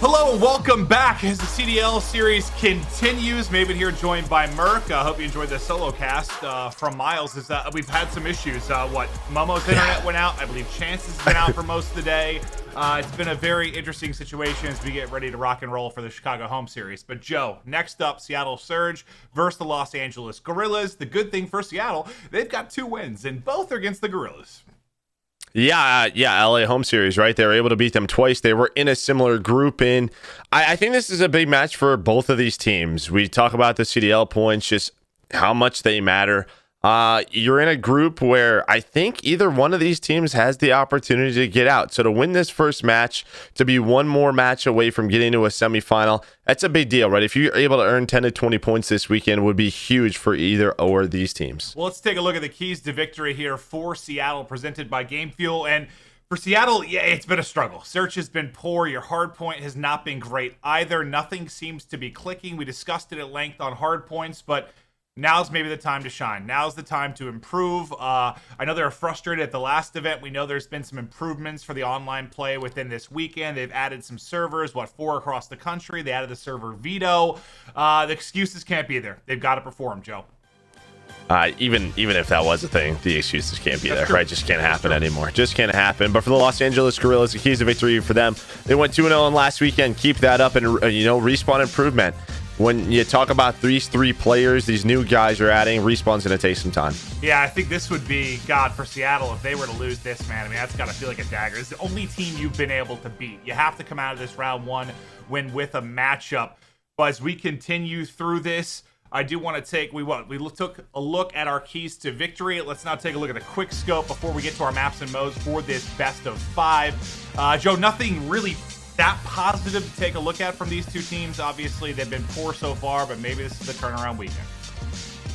Hello and welcome back as the CDL series continues. Maven here joined by Merc. I hope you enjoyed the solo cast from Miles. We've had some issues. Momo's internet went out. I believe Chance's been out for most of the day. It's been a very interesting situation as we get ready to rock and roll for the Chicago home series. But Joe, next up, Seattle Surge versus the Los Angeles Guerrillas. The good thing for Seattle, they've got 2 wins and both are against the Guerrillas. Yeah, LA home series, right? They were able to beat them twice. They were in a similar group, and I think this is a big match for both of these teams. We talk about the CDL points, just how much they matter. You're in a group where I think either one of these teams has the opportunity to get out. So to win this first match, to be one more match away from getting to a semifinal, that's a big deal, right? If you're able to earn 10 to 20 points this weekend, would be huge for either or these teams. Well, let's take a look at the keys to victory here for Seattle, presented by Game Fuel. And for Seattle, yeah, it's been a struggle. Search has been poor. Your hard point has not been great either. Nothing seems to be clicking. We discussed it at length on hard points, but now's maybe the time to shine. Now's the time to improve. I know they're frustrated at the last event. We know there's been some improvements for the online play within this weekend. They've added some servers, 4 across the country. They added the server Veto. The excuses can't be there. They've got to perform, Joe. Even if that was a thing, the excuses can't be there, right? Just can't happen anymore. Just can't happen. But for the Los Angeles Guerrillas, the keys to victory for them. They went 2-0 last weekend. Keep that up and, Respawn improvement. When you talk about these 3 players, these new guys you're adding, Respawn's going to take some time. Yeah, I think this would be, God, for Seattle, if they were to lose this, man, I mean, that's got to feel like a dagger. It's the only team you've been able to beat. You have to come out of this round 1 win with a matchup. But as we continue through this, I do want to take, we took a look at our keys to victory. Let's now take a look at the quick scope before we get to our maps and modes for this best of 5. Joe, nothing really that positive to take a look at from these 2 teams. Obviously, they've been poor so far, but maybe this is the turnaround weekend.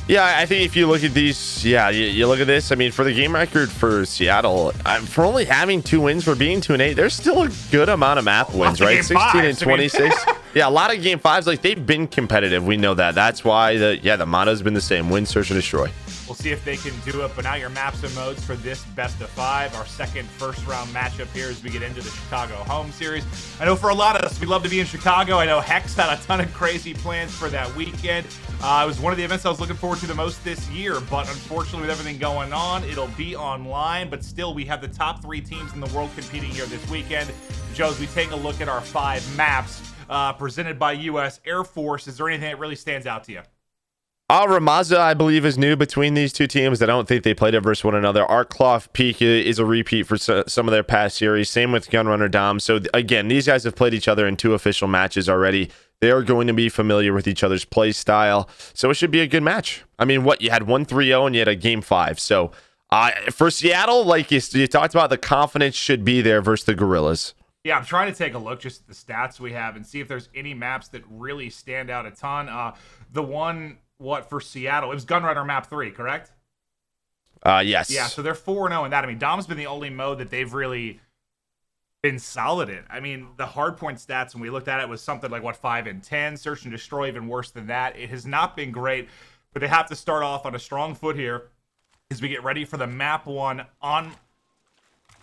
Yeah, I think if you look at these, you look at this. I mean, for the game record for Seattle, for only having 2 wins, for being 2-8, there's still a good amount of map wins, right? 16 and 26. Yeah, a lot of game 5s. Like, they've been competitive. We know that. That's why the motto's been the same: win, search, and destroy. We'll see if they can do it. But now your maps and modes for this best of 5, our second first-round matchup here as we get into the Chicago home series. I know for a lot of us, we love to be in Chicago. I know Hex had a ton of crazy plans for that weekend. It was one of the events I was looking forward to the most this year, but unfortunately with everything going on, it'll be online. But still, we have the top 3 teams in the world competing here this weekend. Joe, as we take a look at our 5 maps presented by U.S. Air Force, is there anything that really stands out to you? Ramaza, I believe, is new between these 2 teams. I don't think they played it versus one another. Arcloth Peak is a repeat for some of their past series. Same with Gunrunner Dom. So, again, these guys have played each other in 2 official matches already. They are going to be familiar with each other's play style. So it should be a good match. I mean, you had 1-3-0 and you had a game 5. So for Seattle, like you talked about, the confidence should be there versus the Guerrillas. Yeah, I'm trying to take a look just at the stats we have and see if there's any maps that really stand out a ton. The one... for Seattle? It was Gunrunner map 3, correct? Yes. Yeah, so they're 4-0 in that. I mean, Dom's been the only mode that they've really been solid in. I mean, the hardpoint stats, when we looked at it, was something like, 5 and 10. Search and destroy, even worse than that. It has not been great, but they have to start off on a strong foot here as we get ready for the map 1 on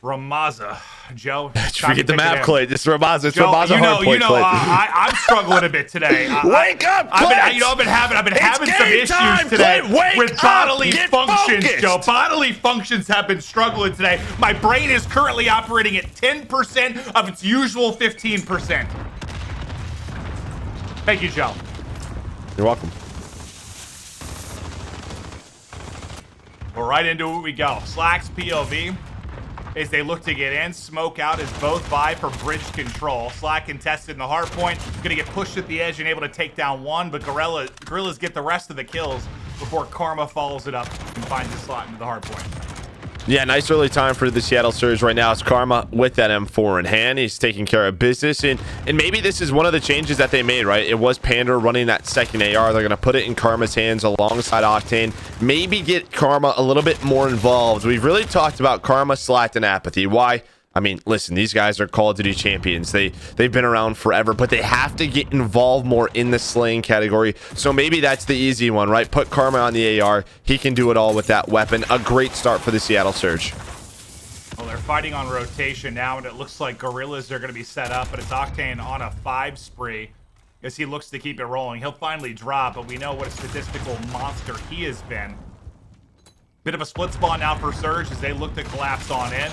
Ramaza. Joe, forget the map, Clay. This is Ramaza. It's Ramaza hardpoint, Clay. I'm struggling a bit today. Wake up, Clay! I've been having some issues today with bodily functions, focused. Joe. Bodily functions have been struggling today. My brain is currently operating at 10% of its usual 15%. Thank you, Joe. You're welcome. We're right into it we go. Slack's POV as they look to get in. Smoke out as both vie for bridge control. Slack contested in the hard point. Going to get pushed at the edge and able to take down 1, but Guerrillas get the rest of the kills before Karma follows it up and finds a slot into the hard point. Yeah, nice early time for the Seattle Surge right now. It's Karma with that M4 in hand. He's taking care of business, and maybe this is one of the changes that they made, right? It was Panda running that second AR. They're going to put it in Karma's hands alongside Octane. Maybe get Karma a little bit more involved. We've really talked about Karma, Slack, and Apathy. Why? I mean, listen, these guys are Call of Duty champions. They've been around forever, but they have to get involved more in the slaying category. So maybe that's the easy one, right? Put Karma on the AR. He can do it all with that weapon. A great start for the Seattle Surge. Well, they're fighting on rotation now, and it looks like Guerrillas are going to be set up, but it's Octane on a 5 spree as he looks to keep it rolling. He'll finally drop, but we know what a statistical monster he has been. Bit of a split spawn now for Surge as they look to collapse on in.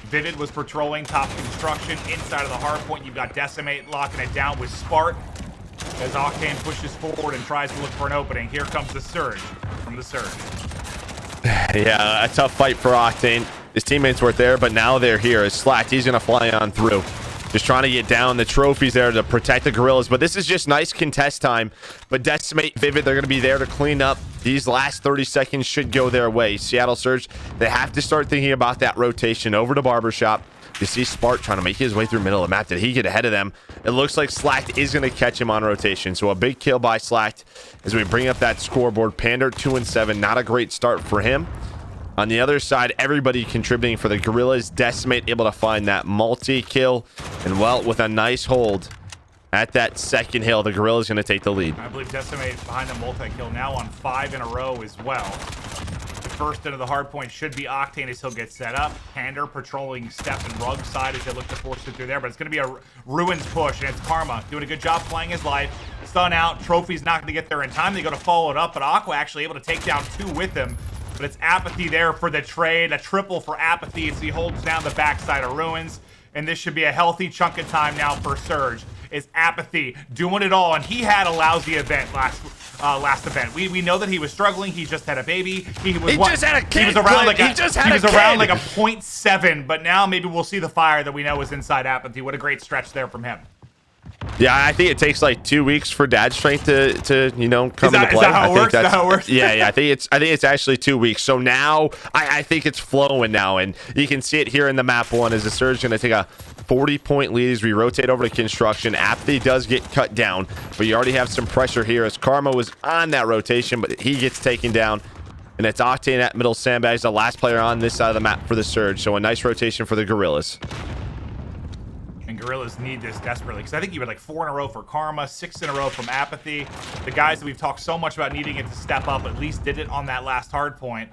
Vivid was patrolling top construction inside of the hard point. You've got Decimate locking it down with Spark as Octane pushes forward and tries to look for an opening. Here comes the Surge from the Surge. Yeah, a tough fight for Octane. His teammates weren't there, but now they're here. As Slacked, he's going to fly on through. Just trying to get down the trophies there to protect the Guerrillas. But this is just nice contest time. But Decimate, Vivid, they're going to be there to clean up. These last 30 seconds should go their way. Seattle Surge, they have to start thinking about that rotation over to Barbershop. You see Spark trying to make his way through middle of the map. Did he get ahead of them? It looks like Slacked is going to catch him on rotation. So a big kill by Slacked as we bring up that scoreboard. Pander 2-7. Not a great start for him. On the other side, everybody contributing for the Guerrillas. Decimate able to find that multi-kill. And, well, with a nice hold at that second hill, the Guerrillas going to take the lead. I believe Decimate behind the multi-kill now on 5 in a row as well. The first into the hard point should be Octane as he'll get set up. Pander patrolling Step and Rug side as they look to force it through there. But it's going to be a Ruins push, and it's Karma doing a good job playing his life. Stun out. Trophy's not going to get there in time. They go to follow it up, but Aqua actually able to take down 2 with him. But it's Apathy there for the trade. A triple for Apathy as he holds down the backside of Ruins. And this should be a healthy chunk of time now for Surge. Is Apathy doing it all? And he had a lousy event last event. We know that he was struggling. He just had a baby. He was around like a 0.7. But now maybe we'll see the fire that we know is inside Apathy. What a great stretch there from him. Yeah, I think it takes like 2 weeks for dad strength to come into play. Is that how it works? Yeah. I think it's actually 2 weeks. So now I think it's flowing now, and you can see it here in the map 1 as the Surge going to take a 40-point lead as we rotate over to construction. Apathy does get cut down, but you already have some pressure here as Karma was on that rotation, but he gets taken down. And it's Octane at middle sandbags, the last player on this side of the map for the Surge. So a nice rotation for the Guerrillas. And Guerrillas need this desperately because I think you had like 4 in a row for Karma, 6 in a row from Apathy. The guys that we've talked so much about needing it to step up at least did it on that last hard point.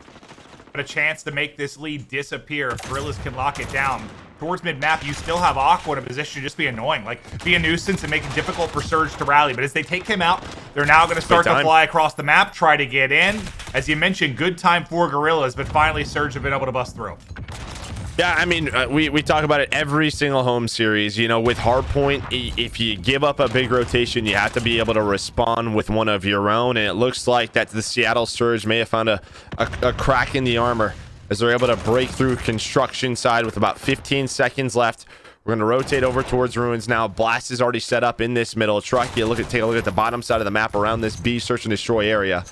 But a chance to make this lead disappear if Guerrillas can lock it down. Towards mid-map, you still have Aqua in a position to just be annoying. Like, be a nuisance and make it difficult for Surge to rally. But as they take him out, they're now going to start to fly across the map, try to get in. As you mentioned, good time for Guerrillas, but finally Surge have been able to bust through. Yeah, I mean, we talk about it every single home series. You know, with Hardpoint, if you give up a big rotation, you have to be able to respond with one of your own. And it looks like that the Seattle Surge may have found a crack in the armor as they're able to break through construction side with about 15 seconds left. We're going to rotate over towards Ruins now. Blast is already set up in this middle. Truck, take a look at the bottom side of the map around this B search and destroy area.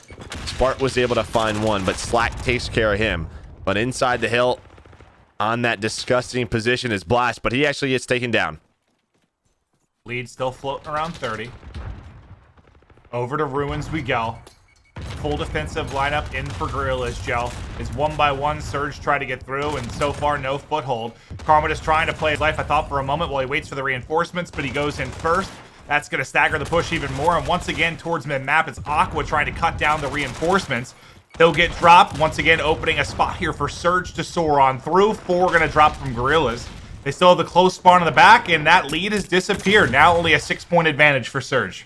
Spark was able to find one, but Slack takes care of him. But inside the hill, on that disgusting position is Blast, but he actually gets taken down. Lead still floating around 30. Over to Ruins we go. Full defensive lineup in for Guerrillas, Joe. Is 1-by-1 Surge try to get through, and so far no foothold. Karma is trying to play his life, I thought, for a moment while he waits for the reinforcements, but he goes in first. That's going to stagger the push even more, and once again towards mid-map, it's Aqua trying to cut down the reinforcements. He'll get dropped, once again opening a spot here for Surge to soar on through. 4 going to drop from Guerrillas. They still have the close spawn in the back, and that lead has disappeared. Now only a 6-point advantage for Surge.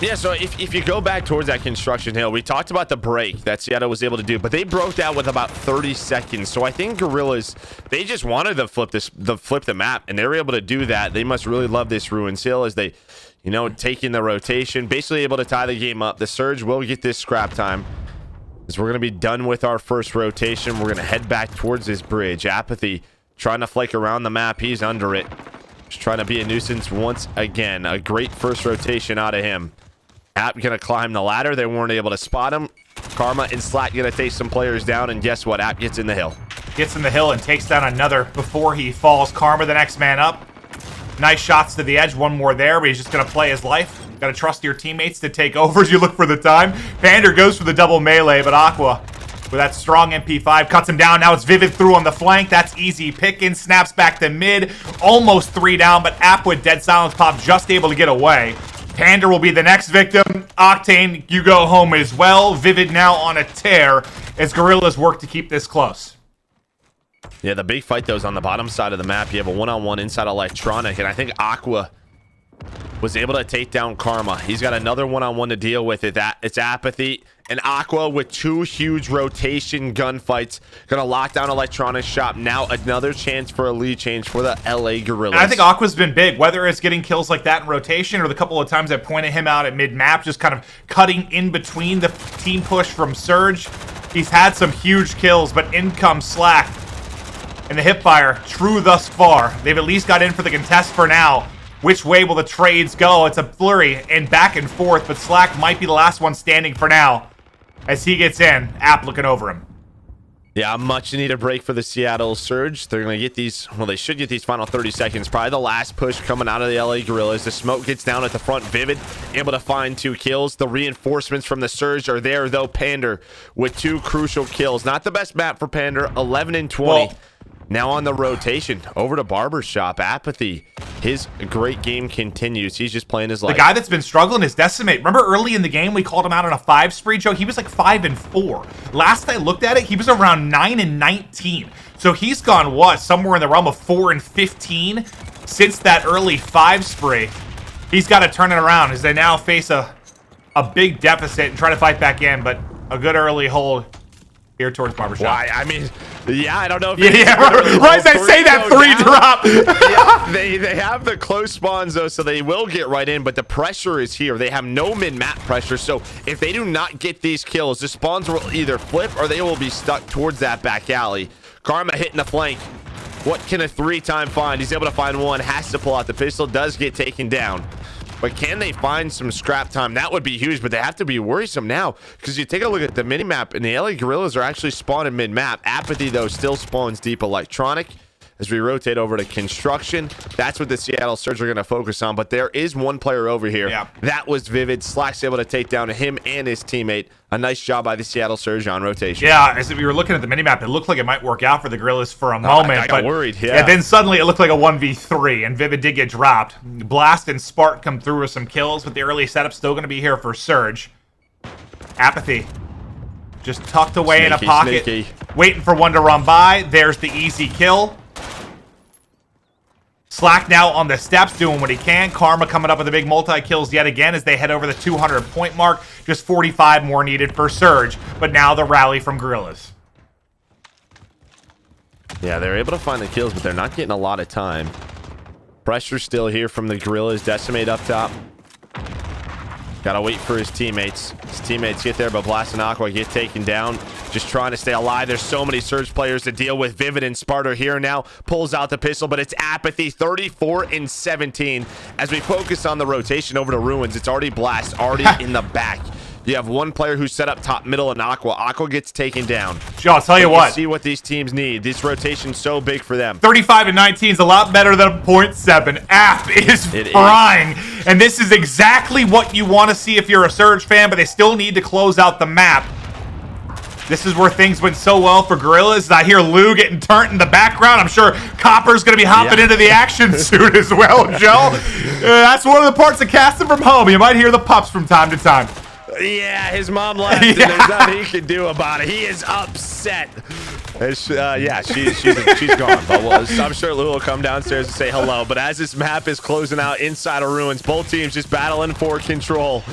Yeah, so if you go back towards that construction hill, we talked about the break that Seattle was able to do, but they broke that with about 30 seconds. So I think Guerrillas, they just wanted to flip the map, and they were able to do that. They must really love this Ruins Hill as they, taking the rotation, basically able to tie the game up. The Surge will get this scrap time. As we're going to be done with our first rotation, we're going to head back towards this bridge. Apathy trying to flake around the map. He's under it. Just trying to be a nuisance once again. A great first rotation out of him. App going to climb the ladder. They weren't able to spot him. Karma and Slack going to take some players down, and guess what? App gets in the hill. Gets in the hill and takes down another before he falls. Karma the next man up. Nice shots to the edge. One more there, but he's just going to play his life. Got to trust your teammates to take over as you look for the time. Pander goes for the double melee, but Aqua, with that strong MP5, cuts him down. Now it's Vivid through on the flank. That's easy picking. Snaps back to mid. Almost 3 down, but App with Dead Silence Pop just able to get away. Pander will be the next victim. Octane, you go home as well. Vivid now on a tear as Guerrillas work to keep this close. Yeah, the big fight, though, is on the bottom side of the map. You have a one-on-one inside Electronic, and I think Aqua was able to take down Karma. He's got another one-on-one to deal with. It's Apathy and Aqua with 2 huge rotation gunfights. Gonna lock down Electronics shop. Now another chance for a lead change for the LA Guerrillas. And I think Aqua's been big, whether it's getting kills like that in rotation or the couple of times I pointed him out at mid-map, just kind of cutting in between the team push from Surge. He's had some huge kills, but in comes Slack. And the hipfire, true thus far. They've at least got in for the contest for now. Which way will the trades go? It's a flurry and back and forth, but Slack might be the last one standing for now. As he gets in, App looking over him. Yeah, much needed break for the Seattle Surge. They're going to get these, well, they should get these final 30 seconds. Probably the last push coming out of the LA Guerrillas. The smoke gets down at the front. Vivid able to find 2 kills. The reinforcements from the Surge are there, though. Pander with 2 crucial kills. Not the best map for Pander, 11 and 20. Well, now on the rotation, over to Barbershop. Apathy, his great game continues. He's just playing his life. The guy that's been struggling is Decimate. Remember early in the game, we called him out on a 5 spree, Joe? He was like 5 and 4. Last I looked at it, he was around 9 and 19. So he's gone, what, somewhere in the realm of 4 and 15 since that early 5 spree. He's got to turn it around as they now face a big deficit and try to fight back in, but a good early hold here towards Barbershop. Why? I mean, yeah, I don't know if right as I say that 3 drop. Yeah, they have the close spawns, though, so they will get right in, but the pressure is here. They have no mid-map pressure, so if they do not get these kills, the spawns will either flip or they will be stuck towards that back alley. Karma hitting the flank. What can a 3-time find? He's able to find 1, has to pull out the pistol, does get taken down. But can they find some scrap time? That would be huge, but they have to be worrisome now because you take a look at the minimap, and the LA Guerrillas are actually spawning mid-map. Apathy, though, still spawns deep Electronic. As we rotate over to construction, that's what the Seattle Surge are going to focus on. But there is one player over here. Yeah. That was Vivid. Slack's able to take down him and his teammate. A nice job by the Seattle Surge on rotation. Yeah, as we were looking at the minimap, it looked like it might work out for the Guerrillas for a moment. I got worried, yeah. And then suddenly it looked like a 1v3, and Vivid did get dropped. Blast and Spark come through with some kills, but the early setup still going to be here for Surge. Apathy. Just tucked away in a pocket, waiting for one to run by. There's the easy kill. Slack now on the steps doing what he can. Karma coming up with the big multi-kills yet again as they head over the 200-point mark. Just 45 more needed for Surge. But now the rally from Guerrillas. Yeah, they're able to find the kills, but they're not getting a lot of time. Pressure still here from the Guerrillas. Decimate up top. Gotta wait for his teammates. His teammates get there, but Blast and Aqua get taken down. Just trying to stay alive. There's so many Surge players to deal with. Vivid and Sparta here now. Pulls out the pistol, but it's Apathy. 34 and 17. As we focus on the rotation over to Ruins, it's already Blast, already in the back. You have one player who's set up top, middle, and Aqua. Aqua gets taken down. Joe, I'll tell you what. See what these teams need. This rotation's so big for them. 35 and 19 is a lot better than a 0.7. App is frying. And this is exactly what you want to see if you're a Surge fan, but they still need to close out the map. This is where things went so well for Guerrillas. I hear Lou getting turned in the background. I'm sure Copper's going to be hopping into the action soon as well, Joe. That's one of the parts of casting from home. You might hear the pups from time to time. Yeah, his mom left, and there's nothing he can do about it. He is upset. Yeah, she's gone. But I'm sure Lou will come downstairs and say hello. But as this map is closing out inside of Ruins, both teams just battling for control.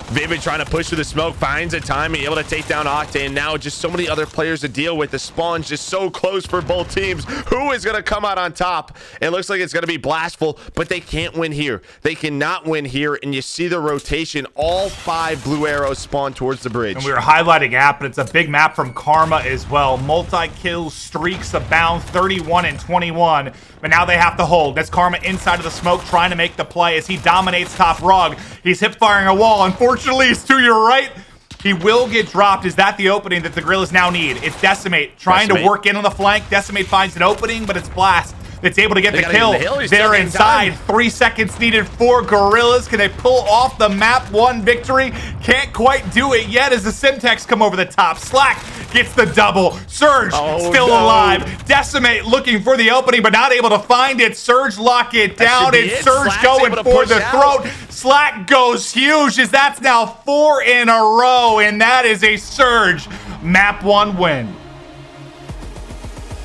Vivid trying to push through the smoke, finds a timing, able to take down Octane. Now just so many other players to deal with. The spawn's just so close for both teams. Who is going to come out on top? It looks like it's going to be Blastful, but they can't win here. They cannot win here, and you see the rotation. All 5 blue arrows spawn towards the bridge. And we were highlighting App, but it's a big map from Karma as well. Multi-kill streaks abound, 31 and 21. But now they have to hold. That's Karma inside of the smoke trying to make the play as he dominates top rug. He's hip-firing a wall. Unfortunately, he's to your right. He will get dropped. Is that the opening that the Guerrillas now need? It's Decimate trying to work in on the flank. Decimate finds an opening, but it's Blast that's able to get the kill. They're inside. 3 seconds needed for Guerrillas. Can they pull off the map 1 victory? Can't quite do it yet as the Simtex come over the top. Slack gets the double. Surge still alive. Decimate looking for the opening, but not able to find it. Surge lock it down. It's Surge going for the throat. Slack goes huge as that's now 4 in a row, and that is a Surge map 1 win.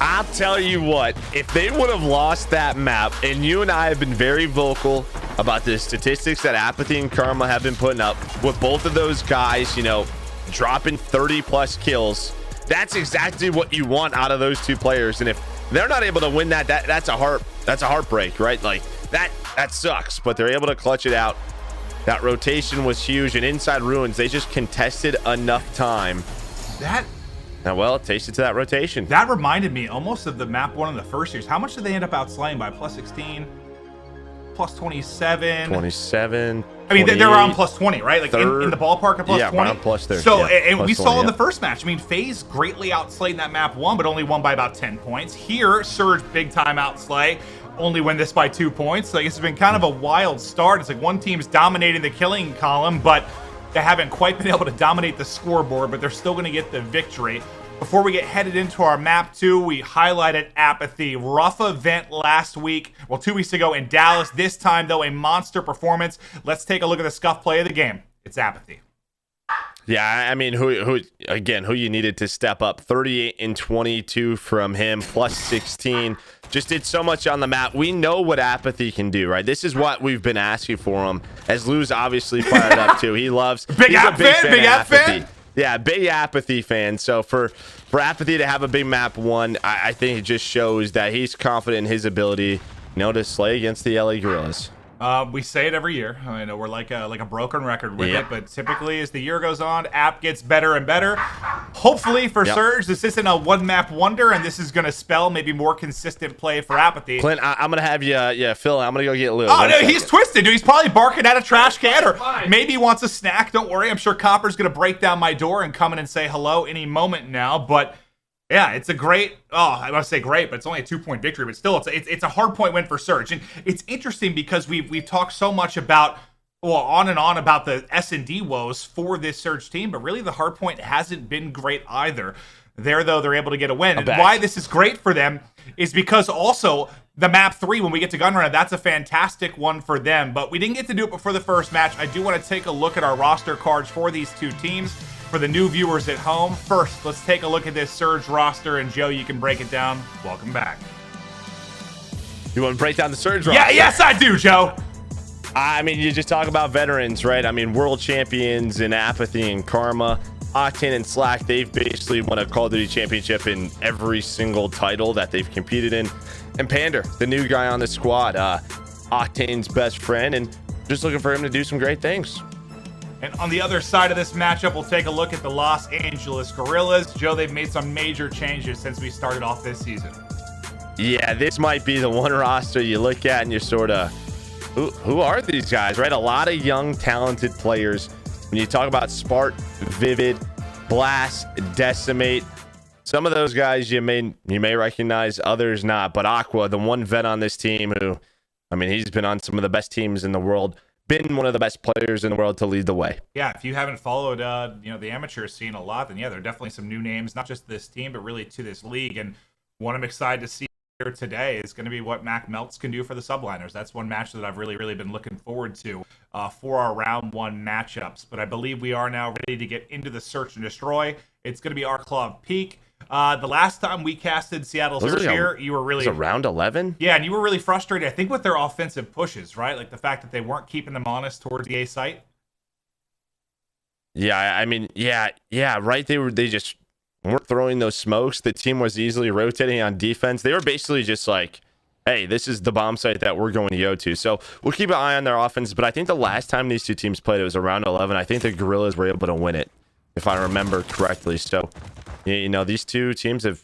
I'll tell you what, if they would have lost that map, and you and I have been very vocal about the statistics that Apathy and Karma have been putting up with both of those guys, you know, dropping 30 plus kills, that's exactly what you want out of those two players. And if they're not able to win that's a heartbreak, right? Like that sucks, but they're able to clutch it out. That rotation was huge, and inside Ruins, they just contested enough time. Now, well, it tasted to that rotation. That reminded me almost of the map one in the first years. How much did they end up outslaying by? Plus 16, plus 27. 27. I mean, they're around plus 20, right? Like in the ballpark of plus 20. Yeah, around plus 30. So, yeah, and plus we 20, saw in the first match, I mean, FaZe greatly outslayed that map one, but only won by about 10 points. Here, Surge big time outslay, only win this by 2 points. Like, it's been kind of a wild start. It's like one team's dominating the killing column, but they haven't quite been able to dominate the scoreboard, but they're still going to get the victory. Before we get headed into our map 2, we highlighted Apathy. Rough event last week, well, 2 weeks ago in Dallas. This time, though, a monster performance. Let's take a look at the scuff play of the game. It's Apathy. Yeah, I mean, who you needed to step up. 38 and 22 from him, plus 16. Just did so much on the map. We know what Apathy can do, right? This is what we've been asking for him. As Lou's obviously fired up too. He loves Big App fan. Yeah, big Apathy fan. So for Apathy to have a big map one, I think it just shows that he's confident in his ability, you know, to slay against the LA Guerrillas. We say it every year. I know we're like a broken record with it, but typically as the year goes on, App gets better and better. Hopefully for Surge, this isn't a one map wonder, and this is going to spell maybe more consistent play for Apathy. Clint, I'm going to have you, Phil, I'm going to go get Lou. Oh, no, he's twisted, dude. He's probably barking at a trash can, or maybe he wants a snack. Don't worry. I'm sure Copper's going to break down my door and come in and say hello any moment now, but yeah, it's a great, I want to say great, but it's only a 2-point victory, but still, it's a hard point win for Surge. And it's interesting because we've talked so much about, well, on and on about the S&D woes for this Surge team, but really the hard point hasn't been great either. There, though, they're able to get a win. And why this is great for them is because also the map 3, when we get to Gun Runner, that's a fantastic one for them. But we didn't get to do it before the first match. I do want to take a look at our roster cards for these two teams. For the new viewers at home, first, let's take a look at this Surge roster, and Joe, you can break it down. Welcome back. You want to break down the Surge roster? Yeah, yes, I do, Joe. I mean, you just talk about veterans, right? I mean, world champions in Apathy and Karma, Octane and Slack, they've basically won a Call of Duty championship in every single title that they've competed in. And Pander, the new guy on the squad, Octane's best friend, and just looking for him to do some great things. And on the other side of this matchup, we'll take a look at the Los Angeles Guerrillas. Joe, they've made some major changes since we started off this season. Yeah, this might be the one roster you look at and you're sort of, who are these guys, right? A lot of young, talented players. When you talk about Spark, Vivid, Blast, Decimate, some of those guys you may recognize, others not. But Aqua, the one vet on this team who, I mean, he's been on some of the best teams in the world. Been one of the best players in the world to lead the way. Yeah, if you haven't followed, the amateur scene a lot, then yeah, there are definitely some new names, not just this team, but really to this league. And what I'm excited to see here today is going to be what Mac Melts can do for the Subliners. That's one match that I've really been looking forward to for our round 1 matchups. But I believe we are now ready to get into the Search and Destroy. It's going to be our club peak. The last time we casted Seattle Surge here, you were really... Was it round 11? Yeah, and you were really frustrated, I think, with their offensive pushes, right? Like the fact that they weren't keeping them honest towards the A site. Yeah, I mean, yeah, right. They just weren't throwing those smokes. The team was easily rotating on defense. They were basically just like, hey, this is the bomb site that we're going to go to. So we'll keep an eye on their offense. But I think the last time these two teams played, it was around 11. I think the Guerrillas were able to win it, if I remember correctly. So, you know, these two teams have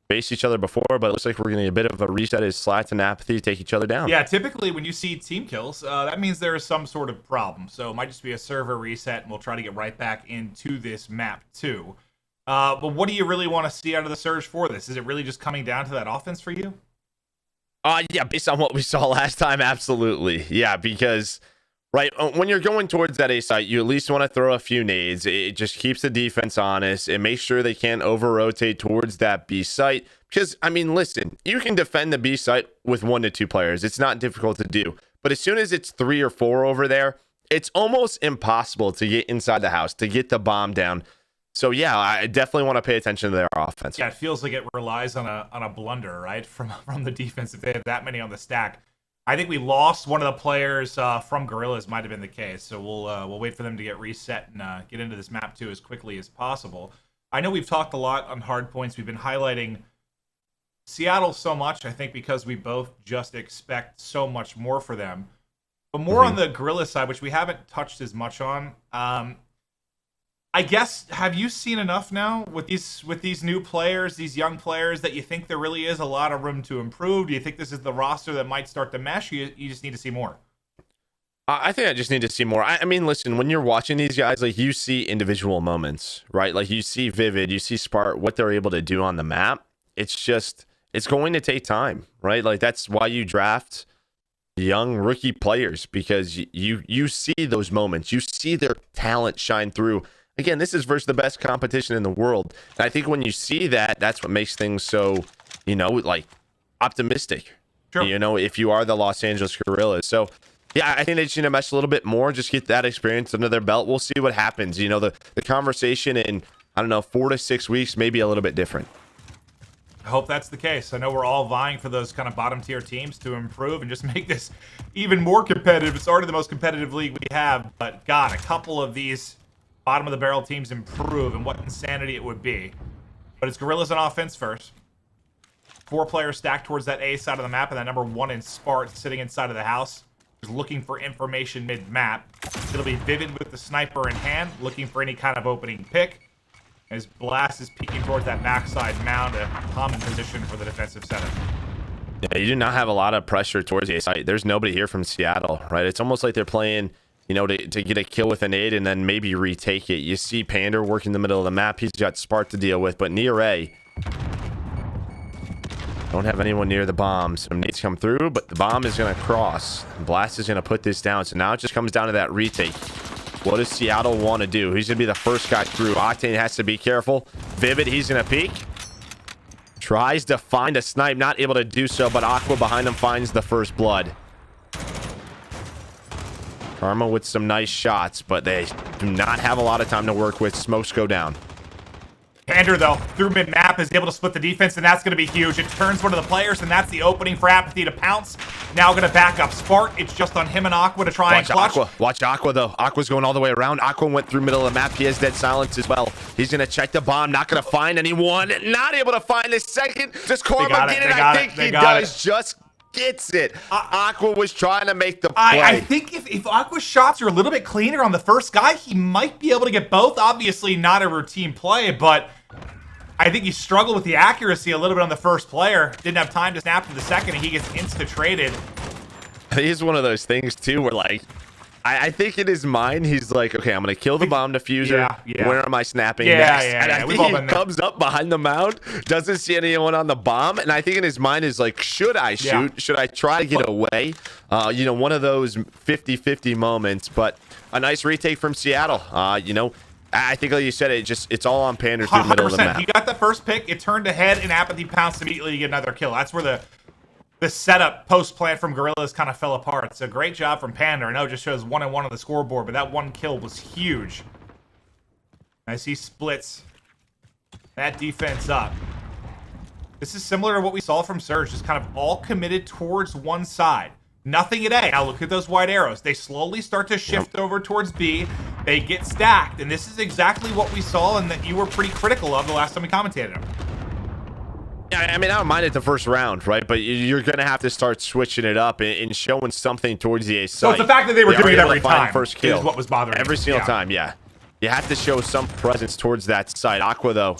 faced each other before, but it looks like we're going to get a bit of a reset as Slats and Apathy take each other down. Yeah, typically when you see team kills, that means there is some sort of problem. So it might just be a server reset, and we'll try to get right back into this map too. But what do you really want to see out of the Surge for this? Is it really just coming down to that offense for you? Yeah, based on what we saw last time, absolutely. Yeah, because... right, when you're going towards that A site, you at least want to throw a few nades. It just keeps the defense honest and make sure they can't over-rotate towards that B site. Because, I mean, listen, you can defend the B site with 1 to 2 players. It's not difficult to do. But as soon as it's 3 or 4 over there, it's almost impossible to get inside the house, to get the bomb down. So yeah, I definitely want to pay attention to their offense. Yeah, it feels like it relies on a blunder, right, from the defense if they have that many on the stack. I think we lost one of the players from Guerrillas, might have been the case. So we'll wait for them to get reset and get into this map too as quickly as possible. I know we've talked a lot on hard points. We've been highlighting Seattle so much, I think, because we both just expect so much more for them. But more on the Guerrilla side, which we haven't touched as much on. I guess, have you seen enough now with these new players, these young players, that you think there really is a lot of room to improve? Do you think this is the roster that might start to mesh? You just need to see more? I think I just need to see more. I mean, listen, when you're watching these guys, like, you see individual moments, right? Like, you see Vivid, you see Spark, what they're able to do on the map. It's going to take time, right? Like, that's why you draft young rookie players, because you see those moments. You see their talent shine through. Again, this is versus the best competition in the world. And I think when you see that, that's what makes things so, like, optimistic. Sure. If you are the Los Angeles Guerrillas. So, yeah, I think they just need to mesh a little bit more, just get that experience under their belt. We'll see what happens. The conversation in, 4 to 6 weeks may be a little bit different. I hope that's the case. I know we're all vying for those kind of bottom tier teams to improve and just make this even more competitive. It's already the most competitive league we have, but God, a couple of these bottom of the barrel teams improve, and what insanity it would be. But it's Guerrillas on offense first. 4 players stacked towards that A side of the map, and that number 1 in Spart sitting inside of the house, is looking for information mid-map. It'll be Vivid with the sniper in hand, looking for any kind of opening pick, as Blast is peeking towards that backside mound, a common position for the defensive setup. Yeah, you do not have a lot of pressure towards the A side. There's nobody here from Seattle, right? It's almost like they're playing, to get a kill with a nade and then maybe retake it. You see Pander working the middle of the map. He's got Spark to deal with, but near A, don't have anyone near the bomb. Some nades come through, but the bomb is going to cross. Blast is going to put this down. So now it just comes down to that retake. What does Seattle want to do? He's going to be the first guy through. Octane has to be careful. Vivid, he's going to peek. Tries to find a snipe. Not able to do so, but Aqua behind him finds the first blood. Karma with some nice shots, but they do not have a lot of time to work with. Smokes go down. Pander, though, through mid-map, is able to split the defense, and that's going to be huge. It turns one of the players, and that's the opening for Apathy to pounce. Now going to back up Spark. It's just on him and Aqua to try and clutch. Watch Aqua, though. Aqua's going all the way around. Aqua went through middle of the map. He has dead silence as well. He's going to check the bomb. Not going to find anyone. Not able to find the second. Does Karma get it? I think he does. Just gets it. Aqua was trying to make the play. I think if Aqua's shots are a little bit cleaner on the first guy, he might be able to get both. Obviously not a routine play, but I think he struggled with the accuracy a little bit on the first player. Didn't have time to snap to the second, and he gets insta-traded. He's one of those things, too, where, like, I think in his mind, he's like, okay, I'm going to kill the bomb diffuser. Yeah. Where am I snapping next? And I think he comes up behind the mound, doesn't see anyone on the bomb, and I think in his mind is like, should I shoot? Yeah. Should I try to get away? One of those 50-50 moments, but a nice retake from Seattle. I think, like you said, it's all on Pander through the middle of the map. He got the first pick, it turned ahead, and Apathy pounced immediately to get another kill. That's where the setup post-plant from Guerrillas kind of fell apart. So great job from Pander. I know it just shows 1-1 on the scoreboard, but that one kill was huge. As he splits that defense up. This is similar to what we saw from Surge, just kind of all committed towards one side. Nothing at A. Now look at those white arrows. They slowly start to shift over towards B. They get stacked, and this is exactly what we saw and that you were pretty critical of the last time we commentated them. Yeah, I mean, I don't mind it the first round, right? But you're going to have to start switching it up and showing something towards the A side. So it's the fact that they were doing it every time first kill is what was bothering me. Every single time, yeah. You have to show some presence towards that side. Aqua, though,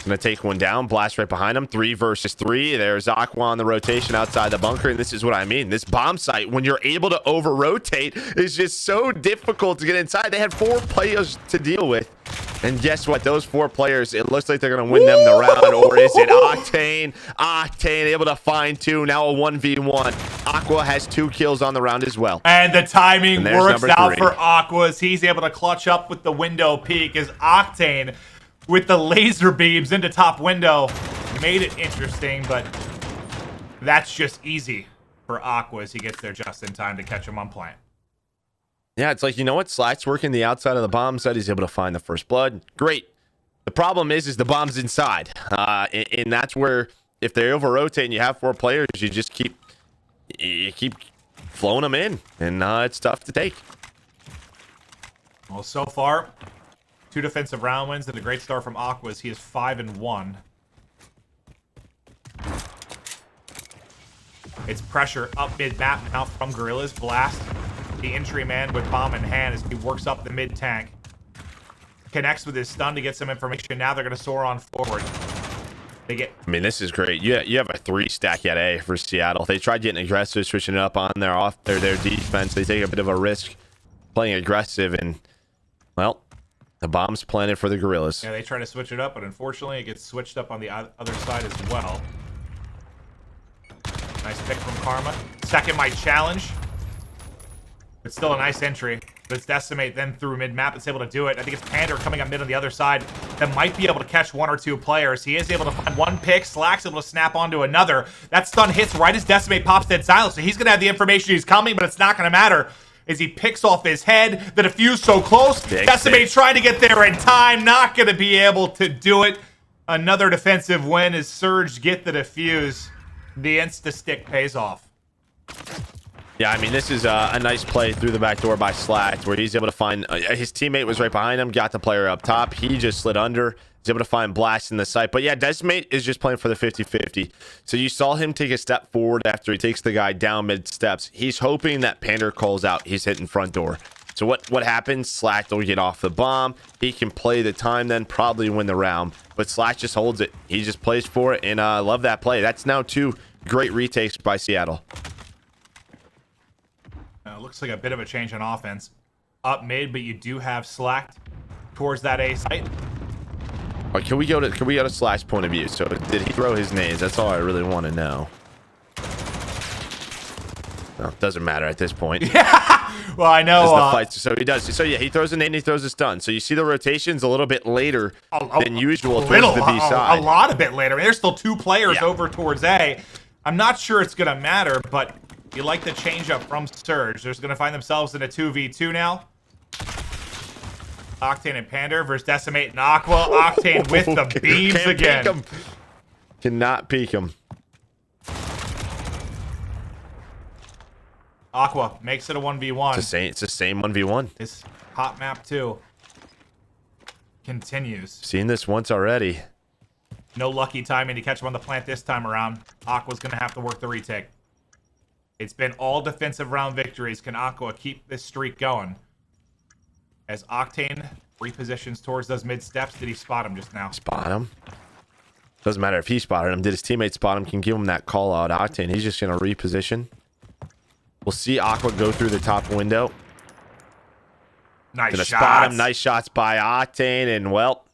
going to take one down. Blast right behind him. 3 versus 3. There's Aqua on the rotation outside the bunker, and this is what I mean. This bomb site, when you're able to over-rotate, is just so difficult to get inside. They had 4 players to deal with. And guess what? Those 4 players, it looks like they're going to win them the round. Or is it Octane? Octane able to find 2. Now a 1v1. Aqua has 2 kills on the round as well. And the timing works out for Aqua as he's able to clutch up with the window peak as Octane with the laser beams into top window. Made it interesting, but that's just easy for Aqua as he gets there just in time to catch him on plant. Yeah, it's like, you know what? Slack's working the outside of the bomb site. He's able to find the first blood. Great. The problem is the bomb's inside. And that's where, if they over-rotate and you have 4 players, you just keep flowing them in. And it's tough to take. Well, so far, 2 defensive round wins and a great start from Aquas. He is 5-1. It's pressure up mid-map now from Guerrillas. Blast the entry man with bomb in hand as he works up the mid-tank. Connects with his stun to get some information. Now they're going to soar on forward. They get... I mean, this is great. You have a 3-stack at A for Seattle. They tried getting aggressive, switching it up on their defense. They take a bit of a risk playing aggressive, and, well, the bomb's planted for the Guerrillas. Yeah, they try to switch it up, but unfortunately it gets switched up on the other side as well. Nice pick from Karma. Second might challenge. But still a nice entry. Let's Decimate then through mid-map. It's able to do it. I think it's Pander coming up mid on the other side that might be able to catch 1 or 2 players. He is able to find 1 pick. Slack's able to snap onto another. That stun hits right as Decimate pops dead silent. So he's going to have the information he's coming, but it's not going to matter as he picks off his head. The defuse so close. Decimate trying to get there in time. Not going to be able to do it. Another defensive win as Surge get the defuse. The insta-stick pays off. Yeah, I mean, this is a nice play through the back door by Slack, where he's able to find his teammate was right behind him, got the player up top. He just slid under. He's able to find Blast in the site. But yeah, Decimate is just playing for the 50-50. So you saw him take a step forward after he takes the guy down mid steps. He's hoping that Pander calls out. He's hitting front door. So what happens? Slack will get off the bomb. He can play the time, then probably win the round. But Slack just holds it. He just plays for it, and I love that play. That's now 2 great retakes by Seattle. Looks like a bit of a change on offense. Up mid, but you do have Slack towards that A site. All right, can we go to Slack's point of view? So did he throw his nades? That's all I really want to know. No, it doesn't matter at this point. Yeah. Well, I know. The fight, so he does. So yeah, he throws a nade and he throws a stun. So you see the rotations a little bit later than usual towards the B side. A lot a bit later. I mean, there's still 2 players over towards A. I'm not sure it's going to matter, but you like the change up from Surge. They're going to find themselves in a 2v2 now. Octane and Pander versus Decimate and Aqua. Octane with the beams again. Peek him. Cannot peek him. Aqua makes it a 1v1. It's the same 1v1. This hot map too continues. Seen this once already. No lucky timing to catch him on the plant this time around. Aqua's going to have to work the retake. It's been all defensive round victories. Can Aqua keep this streak going? As Octane repositions towards those mid steps. Did he spot him just now? Spot him. Doesn't matter if he spotted him. Did his teammate spot him? Can give him that call out. Octane, he's just going to reposition. We'll see Aqua go through the top window. Nice shots. Spot him. Nice shots by Octane. And, well,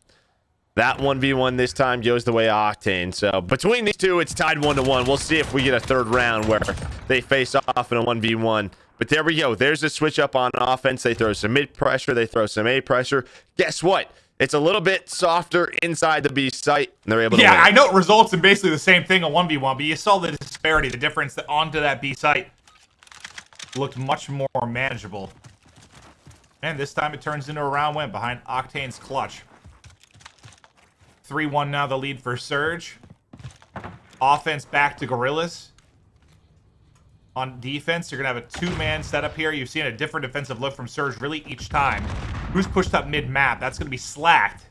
that 1v1 this time goes the way of Octane. So between these 2, it's tied 1-1. We'll see if we get a 3rd round where they face off in a 1v1. But there we go. There's a switch up on offense. They throw some mid pressure. They throw some A pressure. Guess what? It's a little bit softer inside the B site, and they're able to win. I know it results in basically the same thing, a 1v1, but you saw the disparity, the difference that onto that B site looked much more manageable. And this time it turns into a round win behind Octane's clutch. 3-1 now the lead for Surge. Offense back to Guerrillas. On defense, you're going to have a 2-man setup here. You've seen a different defensive look from Surge really each time. Who's pushed up mid-map? That's going to be Slacked.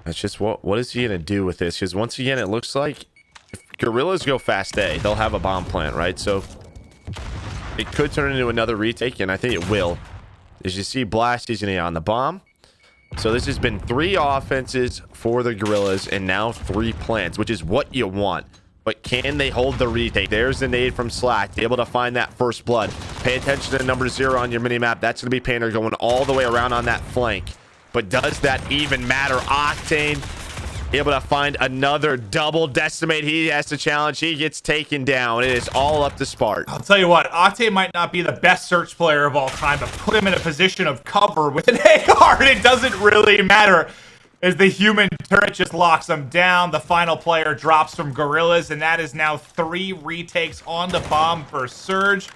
That's just what is he going to do with this? Because once again, it looks like if Guerrillas go fast A, they'll have a bomb plant, right? So it could turn into another retake, and I think it will. As you see, Blast is on the bomb. So this has been 3 offenses for the Guerrillas and now 3 plants, which is what you want. But can they hold the retake? There's the nade from Slack, able to find that first blood. Pay attention to number 0 on your minimap. That's going to be Pander going all the way around on that flank. But does that even matter? Octane able to find another double Decimate. He has to challenge. He gets taken down. It is all up to Spart. I'll tell you what, Octane might not be the best search player of all time, but put him in a position of cover with an AR, and it doesn't really matter. as the human turret just locks them down. The final player drops from Guerrillas, and that is now 3 retakes on the bomb for Surge.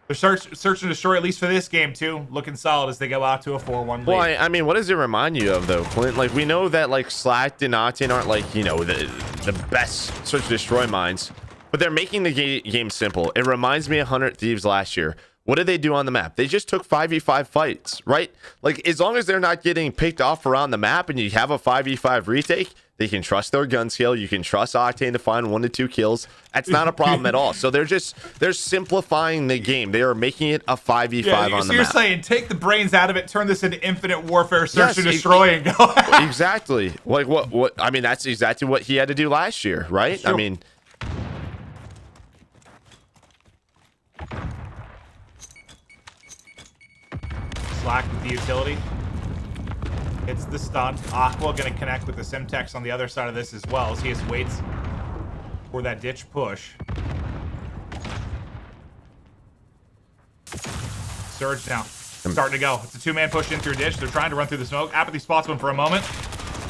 The search and destroy, at least for this game, too, looking solid as they go out to a 4-1 lead. Well, I mean, what does it remind you of, though, Clint? Like, we know that, like, Slacked and Octane aren't, like, you know, the best search and destroy minds, but they're making the game simple. It reminds me of 100 Thieves last year. What did they do on the map? They just took 5v5 fights, right? Like, as long as they're not getting picked off around the map and you have a 5v5 retake, they can trust their gun skill. You can trust Octane to find 1 to 2 kills. That's not a problem at all. So they're simplifying the game. They are making it a 5v5 on the map. So you're saying take the brains out of it, turn this into Infinite Warfare, search and destroy, and go. Exactly. Like what? I mean, that's exactly what he had to do last year, right? Sure. I mean. Slack with the utility. It's the stun. Aqua going to connect with the Simtex on the other side of this as well as he just waits for that ditch push. Surge now. Starting to go. It's a 2-man push in through ditch. They're trying to run through the smoke. Apathy spots one for a moment.